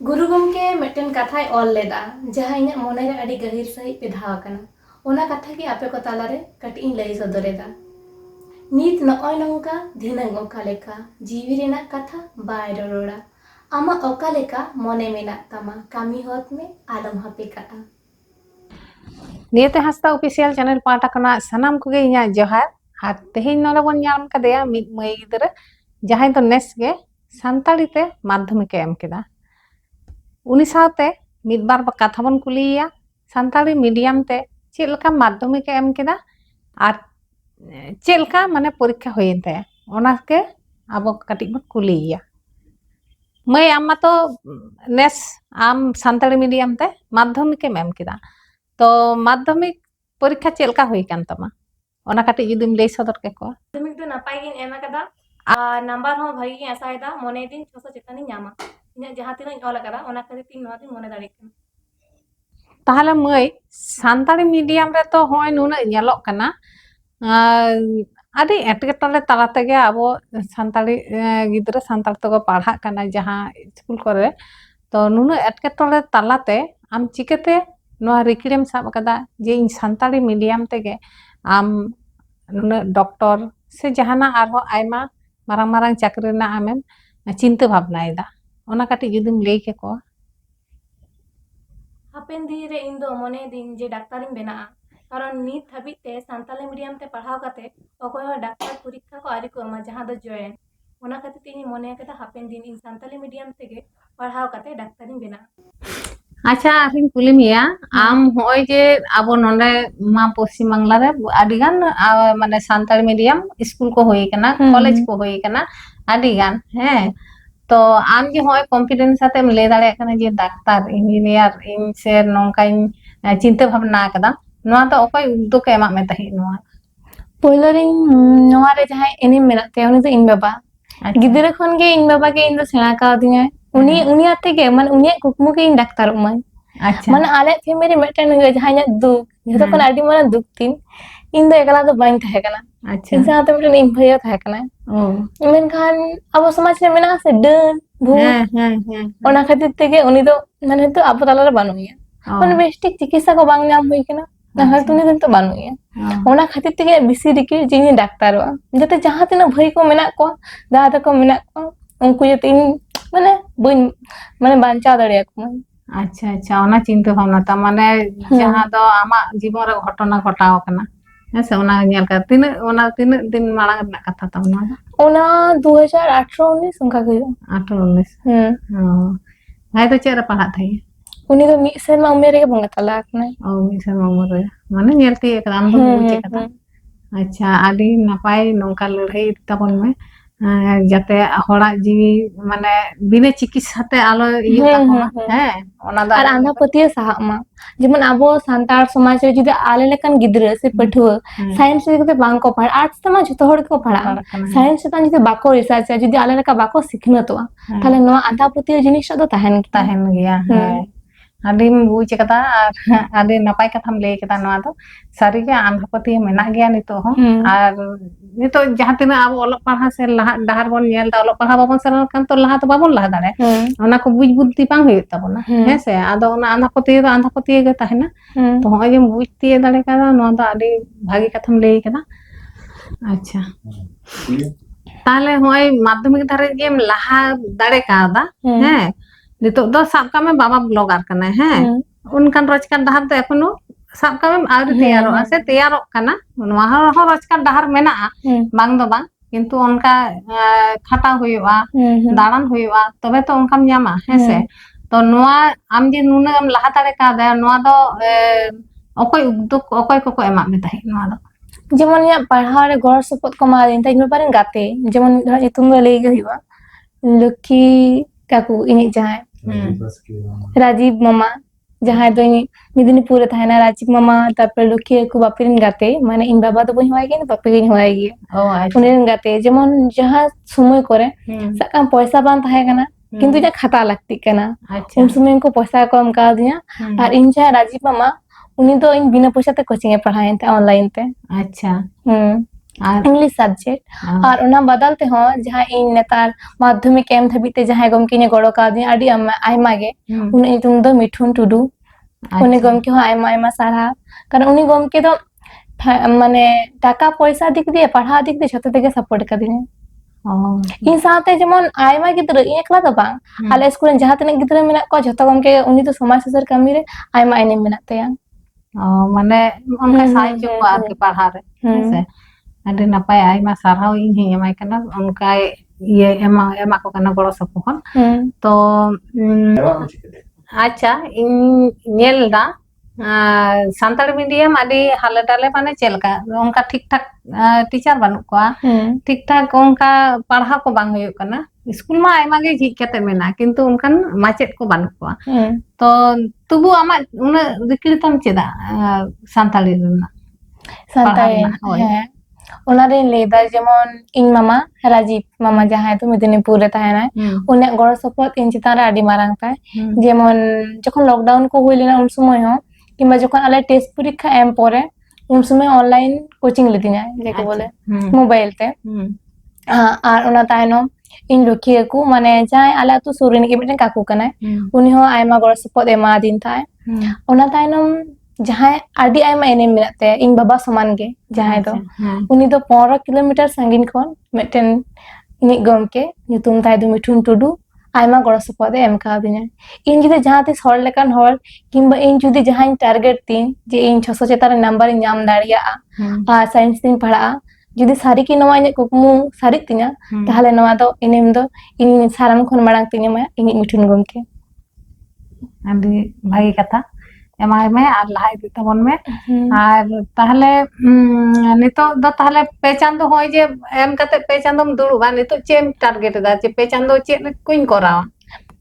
गुरु गमके मिट्टन कथाय all लेदा जहां इन्या मोने रे अडी गहिर सही पिधाव कना ओना कथा की आपे को तालारे कटी लई सदरेदा नीत नॉय नंका धिनंग ओका लेका जीवी रेना कथा बाय रोड़ा आमा ओका लेका मोने मेना तमा कामी होत में आलम हापे कटा नियते हस्ता ऑफिशियल चैनल पाटा कना सनाम को इन्या जोहार हार तेहिन नोले बोन ᱧᱟᱢ कदेया मिद मई गिदरा जहां तो नेस गे सानताड़ी ते माध्यमिक एम केदा उनी साथे मिद बार कथा बन कुलिया सानताड़ी मीडियम ते चेलका माध्यमिक एम केदा आर चेलका माने परीक्षा होयेन ते ओना के अब कटी बन कुलिया मई आम तो नेस आम सानताड़ी मीडियम ते माध्यमिक एम केदा तो माध्यमिक परीक्षा चेलका होई कान तमा ओना कटी जुदिम लई सदर के को माध्यमिक तो नापाई गिन एमा कदा नंबर हो भागी गिन आसायदा मोने दिन 600 चेतानी ᱧᱟᱢᱟ इन्या जहां तिना ऑल कदा ओना खातिर तीन नवा दिन मोने दाड़ी कना ताहले मई सानताड़ी मीडियम रे तो होय नुना ñेलोक कना आदि एटकेटले तला तेगे आबो सानताड़ी गिदरा सानताड़ तको पढ़ा कना जहां स्कूल करे तो नुना एटकेटले तलाते आम चिकेते नोआ रिकिडेम साब कदा जे इन सानताड़ी मीडियम तेगे आम नुना डॉक्टर से जहाना आरो आयमा मारांग मारांग चाकरी ना आमेम चिंता भावनायदा ओना कटी जुदिम लई के को हापेन दिन रे इन दो मोने दिन जे डाक्तारिन बेना कारण नीत हाबित ते सानताली मीडियम ते पढ़ाव काते अकोय हो डाक्टर परीक्षा को आरी को एमा जहां दो जॉइन ओना खातिर तिनी मोने कदा हापेन दिन इन सानताली मीडियम तेगे पढ़ाव काते डाक्तारिन बेना अच्छा आरिन कुलिमिया आम होय जे आबो नोंडे मा पश्चिम बांग्ला रे आदिगान माने सानताड़ी मीडियम स्कूल को होय कना कॉलेज को होय कना आदिगान हे तो आम जे होय कॉन्फिडेंस साथे ले दाड़े कना जे डाक्टर इंजीनियर इन से नोंका इन चिंता भावना कदा नोआ तो ओकोय उद्योग के एमा में तहि नोआ पहिलो रिन नोआ रे जहां एनी मेना ते उनी तो इन बाबा गिदरे खन गे इन बाबा के इन दो सेना का दिया उनी उनी आते के मन उनी कुकमु के इन डाक्टर मन अच्छा मन आले फैमिली मेटन जहां दुख जतो कन आडी मन दुख तीन इन दो एकला दो बाइन थाहे कना अच्छा इन साथे मेटन इन भैया थाहे कना ओ मेन खान अब समाज रे मेना से डन भूत ओना खातिर तेगे उनी दो माने तो अब ताला रे बानुया मन बेस्टिक चिकित्सा को बांग नाम होई कना ना तुनी दिन तो बानुया ओना खातिर तेगे बिसी रिके जिनी डाक्टर वा जते जहां तिना भई को मेना को दादा तको मेना को उनको जते इन माने बन माने बांचा दड़िया को अच्छा अच्छा ओना चिंता भावना ता माने जहां दो आमा जीवन रे घटना घटाव कना ऐसे ओना नेल का तीन दिन मांग ना कथा ता ओना 2018 19 उनका गयो 18 19 हाय तो चेरा पढ़ा थई उनी तो मी सेरमा उमेर रे बंगा तला कना ओ मी सेरमा उमेर रे माने नेलती एक राम दो बुझे कथा अच्छा आदि नपाय नोंका लड़ाई तबन में जाते होड़ा जीवी माने बिना चिकित्सा ते आलो इयो ताको है ओना दा और आंधा पतिया साहा मा जेमन आबो सांतार समाज रे जुदि आले लेकन गिद्रा से पठुआ साइंस रे बांग को पढ़ आर्ट्स तमा जतो हड़ को पढ़ा साइंस ता जुदि बाको रिसर्च जुदि आले लेका बाको सिखनतवा ताले नो आंधा पतिया जिनिस दो ताहेन गया है आदि बुझ कदा आदि नपाय कथाम ले कदा नवा दो सारी के आंधा पतिया मेना गया नितो हो और नितो जहां तिना अब ओलक पढ़ा से लहा डहार बोन नेल दा ओलक पढ़ा बाबन सर कान तो लहा तो बाबन लहा दाड़े ओना को बुझ बुद्धि बांग होय ताबोना हे से आदो ओना आंधा पतिया गे ताहेना तो होय जे बुझ तिए दाड़े कदा नवा दो आदि भागी कथाम ले कदा अच्छा ताले होय माध्यमिक धारे गेम लहा दाड़े कादा हे नितो दो साब का में बाबा ब्लॉगर कना है उनकान रोजगार डहार तो एखनो साब का में आउरी तैयारो से तैयारो कना नोआ हो रोजगार डहार मेना बांग दो बांग किंतु उनका खाता हुआ दाड़ान हुआ तबे तो उनकाम ᱧᱟᱢᱟ हेसे तो नोआ आम जे नुना हम लहा तारे का दे नोआ दो ओकोय उद्योग ओकोय को एमा में ताहे नोआ दो जेमन या पढ़ा रे गौर सपोर्ट को मा दिन ता इन बारे गाते जेमन इतुम ले गई हुआ लकी काकू इनी जहां राजीव मामा जहां दो निदिनी पूरे थाना राजीव मामा तापर लकी को बापिन गाते माने इन बाबा तो बई होय गे बापी गे होय गे ओ अच्छा उनेन गाते जेमन जहां समय करे सका पैसा बान थाहे कना किंतु जा खाता लगती कना अच्छा उन समय को पैसा कम का दिया और इन जा राजीव मामा उनी तो इन बिना पैसा ते कोचिंग पढ़ाए थे ऑनलाइन ते अच्छा इंग्लिश सब्जेक्ट और उना बदल ते हो जहां इन नेतार माध्यमिक एम धाबी ते जहां गमके ने गड़ो का दिया आडी आयमा गे उनी इतुम दो मिठुन टुडू उनी गमके हो आयमा आयमा सारा कारण उनी गमके दो माने टाका पैसा दिक दिए पढ़ा दिक दिए छतो तेगे सपोर्ट कर दिने इन साथे जेमन आयमा गिद्र इन एकला दो बांग आले स्कूल जहां तने गिद्र मेना को जतो गमके उनी तो समाज सुसार कमी रे आयमा आइने मेना तेया माने उनका साहाय्य को आके पढ़ा रे से अरे नपाय आयमा साराव इन ही एमाय कना उनका ये एमा को कना गड़ो सपोहन तो अच्छा इन नेल दा सान्ताड़ मीडियम आदि हाले डाले माने चेलका उनका ठीक ठाक टीचर बानु को ठीक ठाक उनका पढ़ा को बांग हुयो कना स्कूल मा आयमा गे झिक कते मेना किंतु उनकन माचेत को बानु को तो तुबु आमा उन रिक्रितम चेदा सान्ताड़ी रना सान्ताड़ी है उनारे लेदा जेमन इन मामा राजीव मामा जहां तो मेदिनीपुर रे ताहेना उन्या गड़ो सपोर्ट इन चितान रे आडी मारांग ताय जेमन जखन लॉकडाउन को हुई लेना उन समय हो किंबा जखन आले टेस्ट परीक्षा एम परे उन समय ऑनलाइन कोचिंग लेदिना जेको बोले मोबाइल ते आर उना तायनो इन लुखिए को माने जाय आला तो सुरिन के मिटन काकू कना उनी हो आयमा गड़ो सपोर्ट एमा दिन ताय उना तायनो जहां आडी आयमा एने मिनाते इन बाबा समान गे जहां दो उनी दो 15 किलोमीटर संगीन कोन मिटन इनि गमके नितुम ताय दो मिठुन टुडू आयमा गड़ो सपोर्ट एम का दिना इन जुदि जहां ते हर लेकान हर किंबा इन जुदि जहां टारगेट तीन जे इन 600 चेतार नंबर नाम दाड़िया आ साइंस तीन पढ़ा जुदि सारी की नवा इन कुकमु सारी तिना ताहले नवा दो इनिम दो इन साराम खन मांग तिना मा इन मिठुन गमके आदि भाई कथा एमाय में आर लहाय दी तबन में आर ताहले नितो दो ताहले पे चांदो होय जे एम कते पे चांदोम दुड़ुबा नितो चेम टारगेट दा जे पे चांदो चे कोइन करावा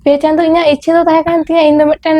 पे चांदो इना इच्छा दो ताहे कान तिया इन दो मिटन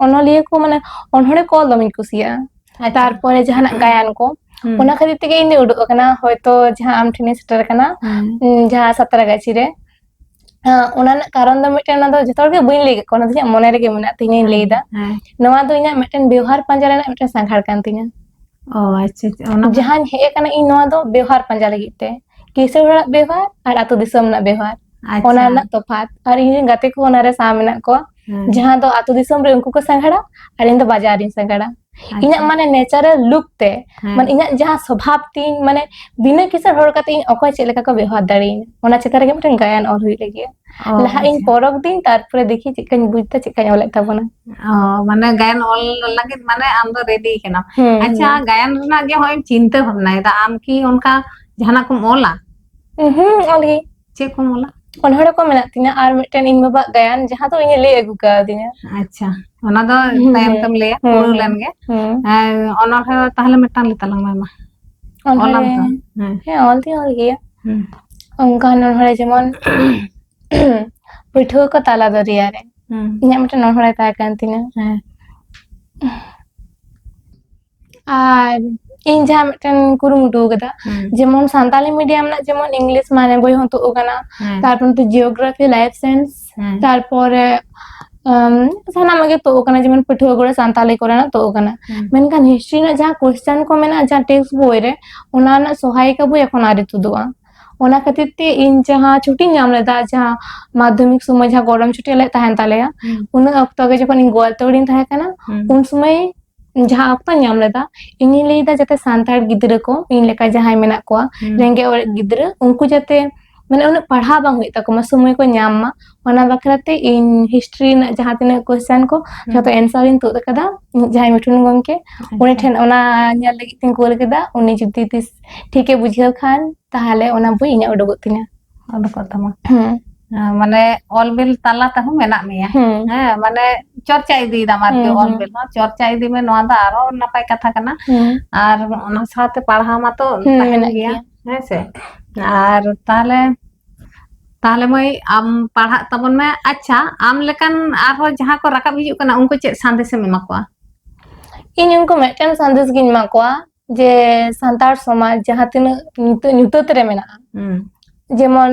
अनलिए को माने अनहड़े को दमिन कुसिया तार परे जहाना गायन को ओना खातिर तेगे इन उडुक कना होयतो जहां आम ठिने सेटर कना जहां 17 गाची रे ओना कारण दो मिटन ना दो जतोर के बइन लेगे कोना तिया मने रे के मेना तिनी लेदा नवा दो इना मिटन व्यवहार पंजा रे मिटन संघार कान तिना ओ अच्छा ओना जहां हे कना इन नवा दो व्यवहार पंजा लगी ते किसे हड़ा व्यवहार और आतो दिसम ना व्यवहार ओना ना तफात और इन गाते को ओना रे सामना को जहां दो आतो दिसम रे उनको को संघाड़ा और इन दो बाजार इन संघाड़ा इना माने नेचुरल लुक ते माने इना जहां स्वभाव तीन माने बिना किसे हड़ कते इन अकय चेलेका को व्यवहार दाड़ी ओना चितर के मिटन गायन और हुई लगी लहा इन परक दिन तारपरे देखि चिकन बुझता चिकन ओले तबना माने गायन ऑल लगे माने आम दो रेडी केना अच्छा गायन रना जे होय चिंता भावना दा आम की उनका जहाना को मोला ओली चे को मोला अनहड़ को मेना तिना आर मिटन इन बाबा गायन जहां तो इन ले अगु का दिना अच्छा ओना दो टाइम तम ले पुरु लेन गे अनहड़ ताहले मिटन ले तलंग मा ओलाम तो हे ऑल गया उनका अनहड़ जेमन पिठो को ताला दरिया रे इना मिटन अनहड़ ता कान तिना आर इन जहां मिटन कुरुमुटु गदा जेमन सांताली मीडियम ना जेमन इंग्लिश माने बोय होतो ओगना तारपन तो जियोग्राफी लाइफ साइंस तारपरे साना मगे तो ओगना जेमन पिठो गोरे सांताली करे ना तो ओगना मेनकान हिस्ट्री ना जहां क्वेश्चन को मेना जहां टेक्स्ट बोय रे ओना ना सहायिका बोय एखन आरि तुदुआ ओना खातिर ते इन जहां छुट्टी नाम लेदा जहां माध्यमिक समय जहां गरम छुट्टी ले ताहन तालेया उन अक्तो के जखन इन गोलतोड़िन ताहे कना उन समय जहां अक्तो नाम लेदा इनि लेदा जते सांताड़ गिद्र को इन लेका जहां मेना को रेंगे और गिद्र उनको जते माने उन पढ़ा बांग होय तको समय को नाम मा ओना बखराते इन हिस्ट्री ना जहां तिना क्वेश्चन को जतो आंसर इन तो कदा जहां मिठुन गंके उनि ठेन ओना नेल लगी तिन कोल कदा उनि जुदी तिस ठीके बुझियो खान ताहले ओना बुई इना उडगो तिना उडगो तमा माने ऑलबिल ताला तहु मेना मिया माने चर्चा इदी दा मारके ऑलबिल चर्चा इदी में नवा दा आरो नपाय कथा कना आर ओना साथे पढ़ा मा तो तहन गया है से आर ताले मई आम पढ़ा तबन में अच्छा आम लेकन आरो जहां को रकाब हिजु कना उनको चे संदेश में मकवा इन उनको मेटन संदेश गिन मकवा जे संतार समाज जहां तिन न्यूतो रे मेना जेमन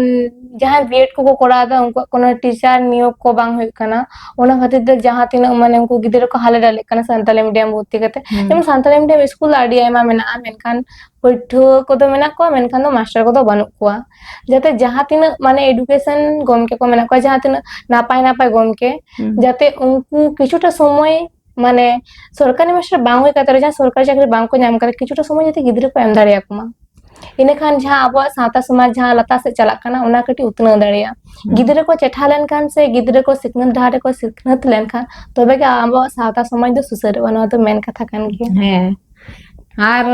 जहाँ बीएड को कोड़ा दा उनको कोनो टीचर नियोग को बांग हुई कना ओना खातिर दे जहाँ तीन माने उनको गिदरे को हाले डाले कना संताली मीडियम भर्ती करते जेमन संताली मीडियम स्कूल आडी आयमा मेना मेनखान पढ़ुआ को दो मेना को मेनखान दो मास्टर को दो बानुक को जाते जहाँ तीन माने एडुकेशन गमके को मेना को जहाँ तीन नापाय नापाय गमके जाते उनको किछुटा समय माने सरकारी मास्टर बांग हुई काते जहाँ सरकारी चाकरी बांग को नाम करे किछुटा समय जाते गिदरे को एम दाड़े आकुमा इने खान जहाँ अब साता समाज जहाँ लता से चला कना उना कटी उतना दड़िया गिदरे को चेठा लेन खान से गिदरे को सिखनत ढारे को सिखनत लेन खान तबे के अब साता समाज दो सुसर बना तो मेन कथा कान गे है आर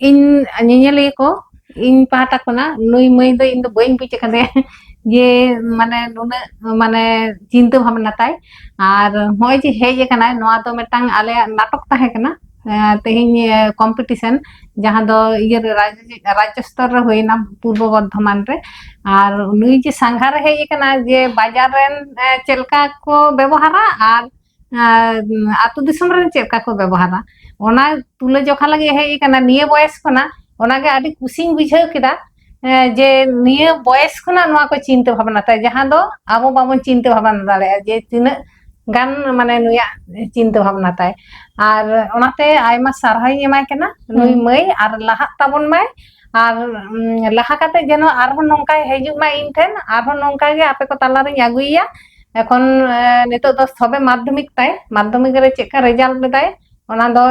इन नियले को इन पाटा कोना नुई मई दो इन दो बइन बुझे कदे ये माने नुने माने चिंता भावना ताई आर होय जे हेजे कना नोआ तो मेटांग आले नाटक ताहे कना तेहिं कॉम्पिटिशन जहाँ दो ये राज्य स्तर रे होइना पूर्व बर्धमान रे आर नुई जे संघार हेजे कना जे बाजार रेन चेलका को व्यवहारा आर आतु दिसम रे चेलका को व्यवहारा ओना तुले जोखा लगे हेजे कना निये बयस कोना ओना गे आदि कुसिंग बुझाव केदा जे निये बयस कोना नोआ को चिंता भावना ताई जहाँ दो आबो बाबन चिंता भावना दाड़े जे तिना गान माने नुया चिंता भावना ताई आर ओनाते आयमा सारहाई एमाय केना नुई मई आर लाहा ताबन माय आर लाहा काते जेनो आरहो नोंका हेजु मा इन ठेन आरहो नोंका गे आपे को ताला रे आगुइया एखन नितो दो सबे माध्यमिक ताई माध्यमिक रे चेका रिजल्ट बेदाय ओना दो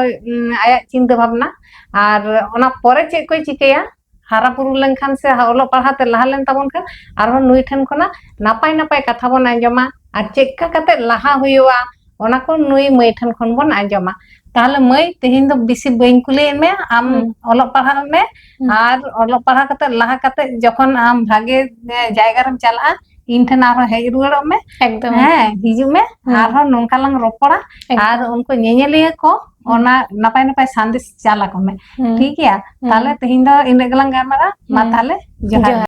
आया चिंता भावना आर ओना परे चे कोई चिकेया हारा पुरु लेनखान से ओलो पढ़ाते लहा लेन ताबन खान आरहो नुई ठेन कोना नापाय नापाय कथा बन आंजमा आर चेका काते लहा हुयुआ ओना को नुई मई ठन खन बन आंजमा ताहले मई तेहिन दो बिसी बइन कुले में आम ओलो पढ़ा में आर ओलो पढ़ा काते लहा काते जखन आम भागे जायगा रे चला इन ठन आरो हेज रुवाड़ो में एकदम है हिजु में आरो नोंका लंग रोपड़ा आर उनको नेनेलिया को ओना नापाय नापाय संदेश चाला को में ठीक है ताहले तेहिन दो इन गलंग गामरा मा ताहले जोहार।